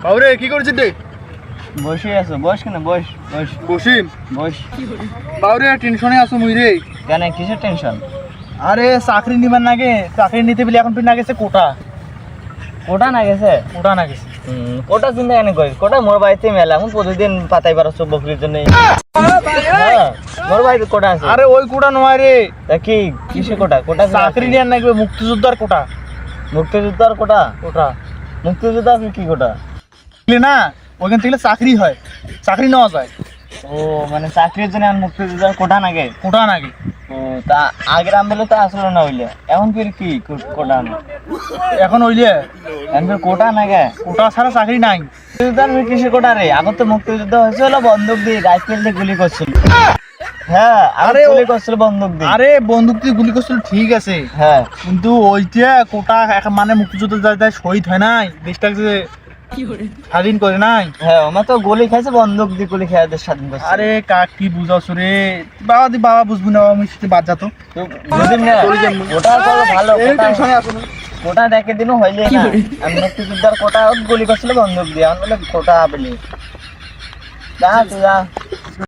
বাবুরে কি করছিস রে? বসে আছো, বস কেন, বস বস বসিম বস। বাবুরে টেনশনে আছো মুই রে। কেন, কিসের টেনশন? আরে চাকরি নিবার নাগে, চাকরি নিতে বলে এখন না গেছে কোটা। কোটা না গেছে? কোটা না গেছে। কোটা চিন্তা কেন করিস? কোটা মোর বাড়িতে মেলা, এখন প্রতিদিন পাতাই পারছ বকরির জন্য। হ্যাঁ, মোর বাড়িতে কোটা আছে। আরে ওই কোটা নয় রে, তা কি কিসে কোটা? কোটা চাকরি নিয়ে নাগবে, মুক্তিযোদ্ধার কোটা। মুক্তিযোদ্ধার কোটা? কোটা মুক্তিযোদ্ধা কি কোটা? বুঝলি না, ওইখান থেকে চাকরি হয়, চাকরি নেওয়া যায়। ও মানে চাকরির জন্য এখন মুক্তিযোদ্ধার কোটা নাগে? কোটা নাগে। ও তা আগের আমলে তো আসলো না হইলে, এখন ফির কি কোটা না? এখন ওইলে এখন ফির কোটা নাগে? কোটা ছাড়া চাকরি নাই। মুক্তিযোদ্ধার কিসের কোটা রে? আগত তো মুক্তিযুদ্ধ হয়েছে হলো বন্দুক দিয়ে, রাইফেল দিয়ে গুলি করছিল। হ্যাঁ, আরে আরে গুলি করছিল বন্দুক দিয়ে। আরে বন্দুক দিয়ে গুলি করছিল ঠিক আছে, হ্যাঁ, কিন্তু ওইটা কোটা মানে মুক্তিযুদ্ধ যায় শহীদ হয় নাই, দেশটাকে যে স্বাধীন করে নাই। হ্যাঁ, আমার তো গুলি খাইছে, বন্দুক দিয়ে গুলি খেয়ে দেশ স্বাধীন করছে। আরে কাক কি বুঝাস রে বাবা, দি বাবা বুঝবি না, আমি সাথে বাদ যাতো। তো বুঝিস না, ওটা তো ভালো কোটা দেখে দিনও হইলে না। আমি মুক্তিযোদ্ধার কোটা গুলি করছিল বন্দুক দিয়ে, আমি বলে কোটা বলি যা তুই যা।